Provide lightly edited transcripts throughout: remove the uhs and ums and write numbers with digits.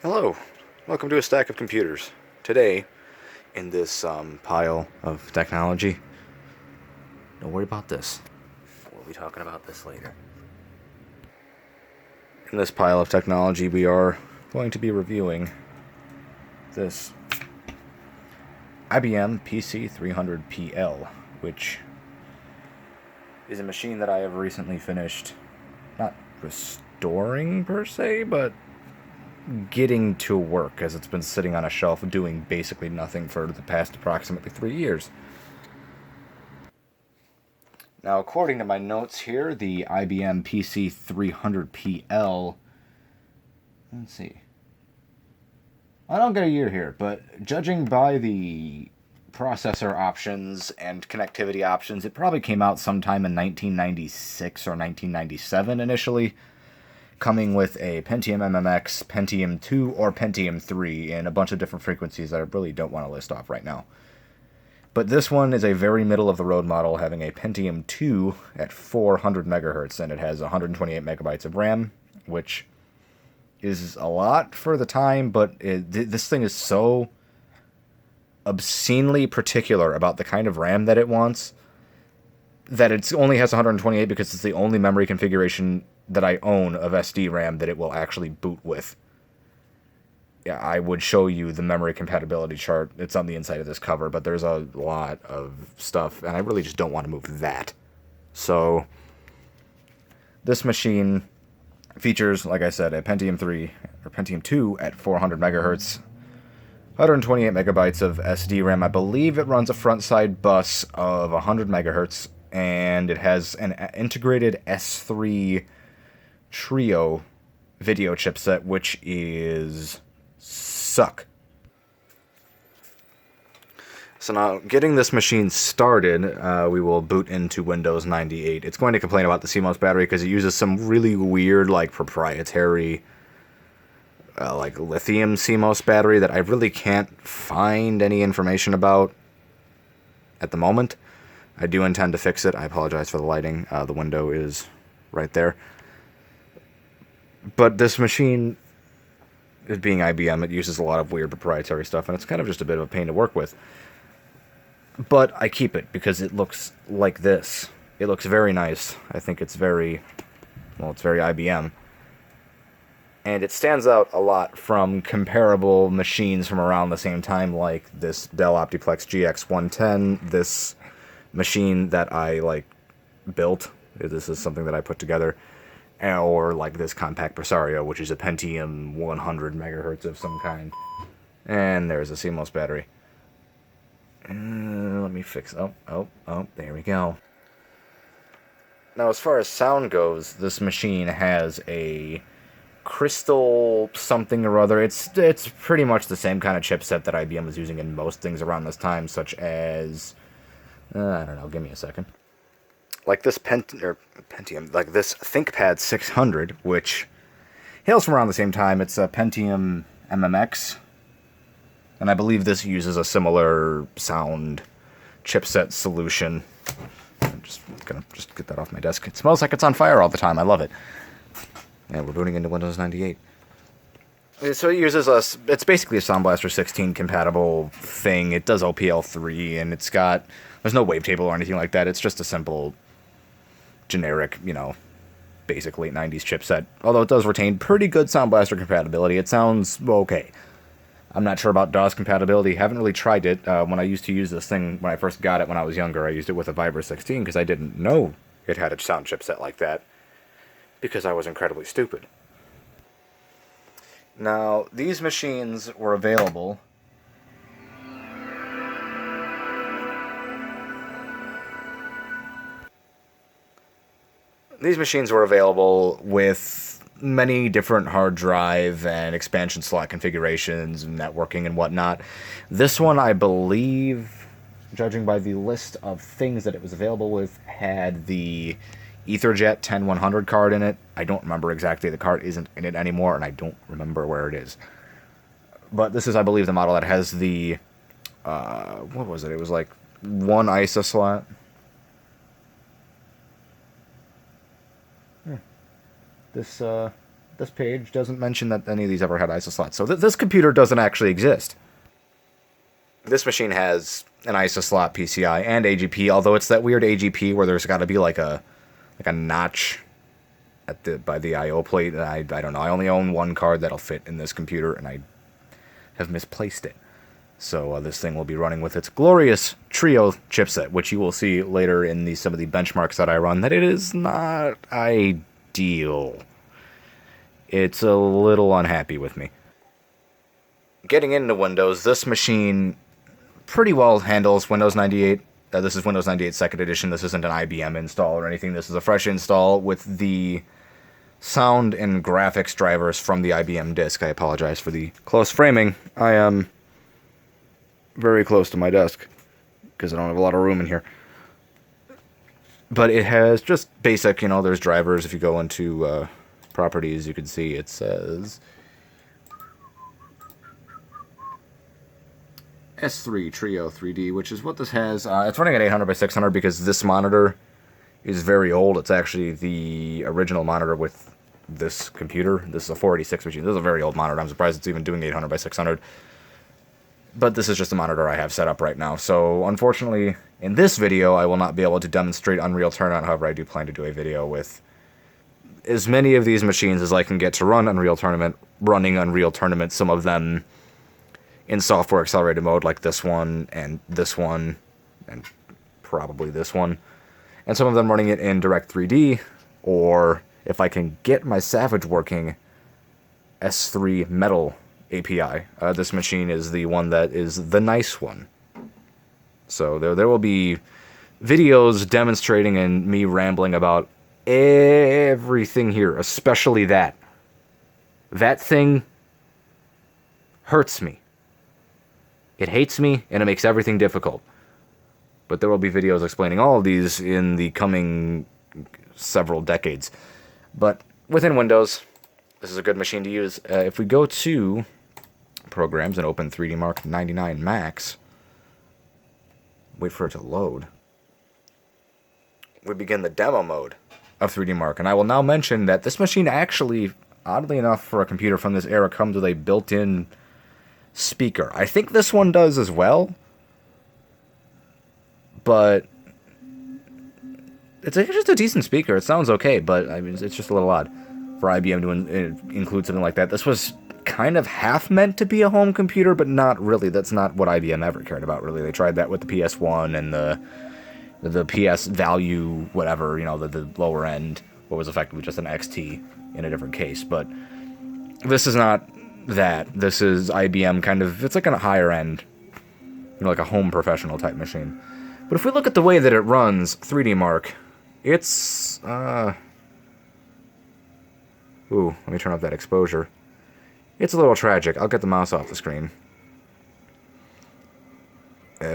Hello, welcome to a stack of computers. Today, in this pile of technology, don't worry about this. We'll be talking about this later. In this pile of technology, we are going to be reviewing this IBM PC300 PL, which is a machine that I have recently finished, not restoring per se, but getting to work, as it's been sitting on a shelf doing basically nothing for the past approximately 3 years. Now, according to my notes here, the IBM PC300 PL, let's see, I don't get a year here, but judging by the processor options and connectivity options, it probably came out sometime in 1996 or 1997 initially, coming with a Pentium MMX, Pentium 2, or Pentium 3 in a bunch of different frequencies that I really don't want to list off right now. But this one is a very middle-of-the-road model, having a Pentium 2 at 400 megahertz, and it has 128 megabytes of RAM, which is a lot for the time, but this thing is so obscenely particular about the kind of RAM that it wants that it only has 128 because it's the only memory configuration that I own of SD RAM that it will actually boot with. Yeah, I would show you the memory compatibility chart. It's on the inside of this cover, but there's a lot of stuff, and I really just don't want to move that. So, this machine features, like I said, a Pentium 3 or Pentium 2 at 400 megahertz, 128 megabytes of SD RAM. I believe it runs a front-side bus of 100 megahertz, and it has an integrated S3 Trio video chipset, which is suck. So now, getting this machine started, we will boot into Windows 98. It's going to complain about the CMOS battery because it uses some really weird, proprietary, lithium CMOS battery that I really can't find any information about at the moment. I do intend to fix it. I apologize for the lighting. The window is right there. But this machine, it being IBM, it uses a lot of weird proprietary stuff, and it's kind of just a bit of a pain to work with. But I keep it because it looks like this. It looks very nice. I think it's very IBM. And it stands out a lot from comparable machines from around the same time, like this Dell Optiplex GX110, this machine that I, built. This is something that I put together. Or like this compact Presario, which is a Pentium 100 megahertz of some kind. And there's a CMOS battery. Let me fix... Oh, there we go. Now, as far as sound goes, this machine has a Crystal something or other. It's pretty much the same kind of chipset that IBM was using in most things around this time, such as... I don't know, give me a second. Like this Pentium, like this ThinkPad 600, which hails from around the same time. It's a Pentium MMX, and I believe this uses a similar sound chipset solution. I'm just gonna get that off my desk. It smells like it's on fire all the time. I love it. And we're booting into Windows 98. So it uses it's basically a Sound Blaster 16 compatible thing. It does OPL3, and there's no wavetable or anything like that. It's just a simple, generic, basic late 90s chipset. Although it does retain pretty good Sound Blaster compatibility. It sounds okay. I'm not sure about DAW compatibility. Haven't really tried it. When I used to use this thing, when I first got it when I was younger, I used it with a Vibra 16 because I didn't know it had a sound chipset like that. Because I was incredibly stupid. Now, these machines were available... These machines were available with many different hard drive and expansion slot configurations and networking and whatnot. This one, I believe, judging by the list of things that it was available with, had the EtherJet 10100 card in it. I don't remember exactly. The card isn't in it anymore, and I don't remember where it is. But this is, I believe, the model that has the... what was it? It was like one ISA slot. This this page doesn't mention that any of these ever had ISO slots. So this computer doesn't actually exist. This machine has an ISO slot PCI and AGP, although it's that weird AGP where there's got to be like a notch by the I/O plate. And I don't know. I only own one card that'll fit in this computer, and I have misplaced it. So this thing will be running with its glorious Trio chipset, which you will see later in some of the benchmarks that I run, that it is not ideal. It's a little unhappy with me. Getting into Windows, this machine pretty well handles Windows 98. This is Windows 98 2nd Edition. This isn't an IBM install or anything. This is a fresh install with the sound and graphics drivers from the IBM disk. I apologize for the close framing. I am very close to my desk because I don't have a lot of room in here. But it has just basic, there's drivers. If you go into properties, you can see it says S3 Trio 3D, which is what this has. It's running at 800 by 600 because this monitor is very old. It's actually the original monitor with this computer. This is a 486 machine. This is a very old monitor. I'm surprised it's even doing 800 by 600. But this is just the monitor I have set up right now. So unfortunately, in this video, I will not be able to demonstrate Unreal Tournament. However, I do plan to do a video with as many of these machines as I can get to run Unreal Tournament, running Unreal Tournament, some of them in software accelerated mode, like this one, and probably this one, and some of them running it in Direct 3D, or if I can get my Savage working, S3 Metal API. This machine is the one that is the nice one. So there will be videos demonstrating and me rambling about everything here, especially that. That thing hurts me. It hates me, and it makes everything difficult. But there will be videos explaining all of these in the coming several decades. But within Windows, this is a good machine to use. If we go to Programs and open 3D Mark 99 Max, wait for it to load, we begin the demo mode of 3D Mark. And I will now mention that this machine actually, oddly enough for a computer from this era, comes with a built-in speaker. I think this one does as well, but it's just a decent speaker. It sounds okay, but I mean, it's just a little odd for IBM to include something like that. This was kind of half meant to be a home computer, but not really. That's not what IBM ever cared about, really. They tried that with the PS1 and the PS Value, whatever, the lower end, what was effectively just an XT in a different case. But this is not that. This is IBM kind of, it's like a higher end, like a home professional type machine. But if we look at the way that it runs 3D Mark, it's, ooh, let me turn off that exposure. It's a little tragic. I'll get the mouse off the screen.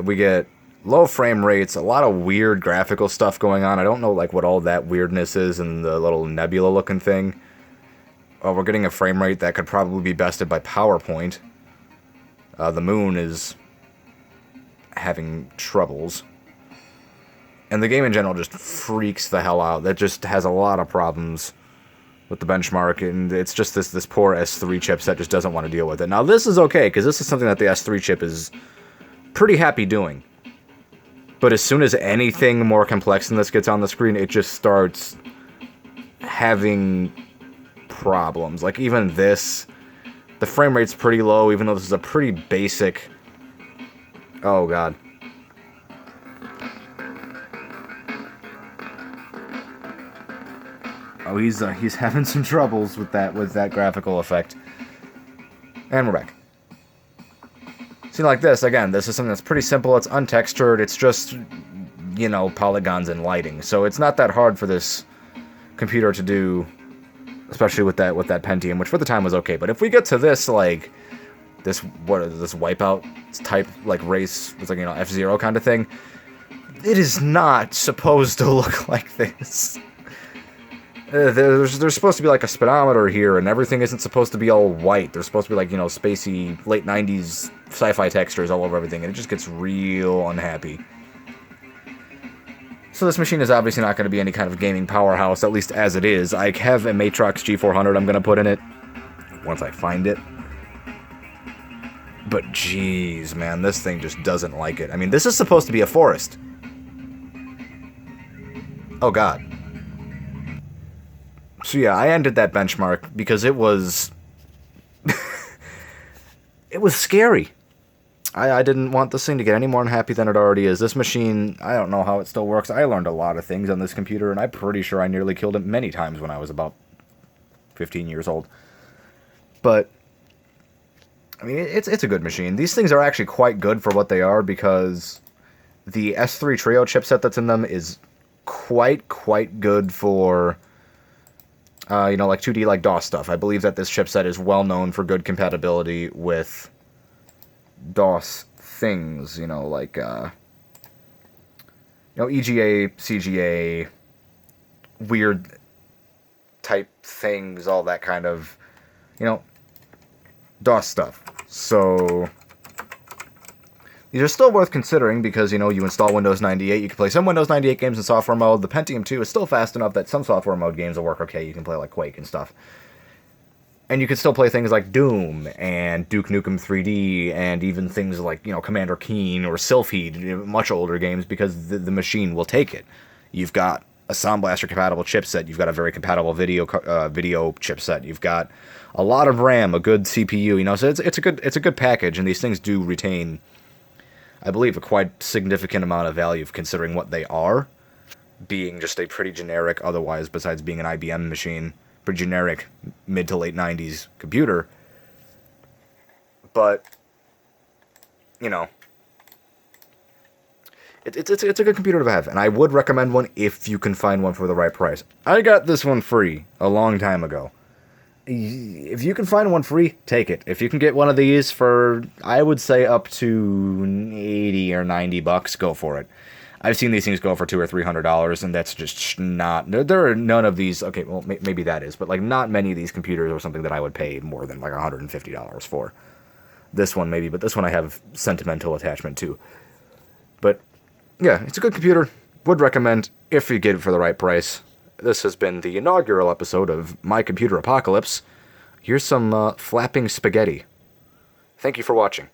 We get low frame rates, a lot of weird graphical stuff going on. I don't know what all that weirdness is in the little nebula looking thing. We're getting a frame rate that could probably be bested by PowerPoint. The moon is having troubles. And the game in general just freaks the hell out. That just has a lot of problems with the benchmark, and it's just this poor S3 chipset just doesn't want to deal with it. Now this is okay, because this is something that the S3 chip is pretty happy doing. But as soon as anything more complex than this gets on the screen, it just starts having problems. Like even this, the frame rate's pretty low, even though this is a pretty basic... Oh god. Oh, he's having some troubles with that graphical effect. And we're back. See, like this, again, this is something that's pretty simple, it's untextured, it's just, polygons and lighting. So it's not that hard for this computer to do, especially with that Pentium, which for the time was okay. But if we get to this, this Wipeout type, race, it's F-Zero kind of thing, it is not supposed to look like this. There's supposed to be a speedometer here, and everything isn't supposed to be all white. There's supposed to be spacey late 90s sci-fi textures all over everything, and it just gets real unhappy. So this machine is obviously not going to be any kind of gaming powerhouse, at least as it is. I have a Matrox G400 I'm going to put in it once I find it. But jeez, man, this thing just doesn't like it. I mean, this is supposed to be a forest. Oh, God. So yeah, I ended that benchmark because it was... it was scary. I didn't want this thing to get any more unhappy than it already is. This machine, I don't know how it still works. I learned a lot of things on this computer, and I'm pretty sure I nearly killed it many times when I was about 15 years old. But, I mean, it's a good machine. These things are actually quite good for what they are, because the S3 Trio chipset that's in them is quite good for, like 2D, like DOS stuff. I believe that this chipset is well known for good compatibility with DOS things, like, EGA, CGA, weird type things, all that kind of, DOS stuff. So these are still worth considering because, you install Windows 98, you can play some Windows 98 games in software mode. The Pentium 2 is still fast enough that some software mode games will work okay. You can play like Quake and stuff. And you can still play things like Doom and Duke Nukem 3D and even things like, Commander Keen or Sylpheed, much older games, because the machine will take it. You've got a Sound Blaster compatible chipset. You've got a very compatible video chipset. You've got a lot of RAM, a good CPU. So it's a good package, and these things do retain, I believe, a quite significant amount of value considering what they are, being just a pretty generic, otherwise, besides being an IBM machine, pretty generic mid to late 90s computer. But, it's a good computer to have, and I would recommend one if you can find one for the right price. I got this one free a long time ago. If you can find one free, take it. If you can get one of these for, I would say, up to 80 or 90 bucks, go for it. I've seen these things go for $200 or $300, and that's just not... There are none of these... Okay, well, maybe that is, but, not many of these computers are something that I would pay more than, $150 for. This one, maybe, but this one I have sentimental attachment to. But, yeah, it's a good computer. Would recommend if you get it for the right price. This has been the inaugural episode of My Computer Apocalypse. Here's some flapping spaghetti. Thank you for watching.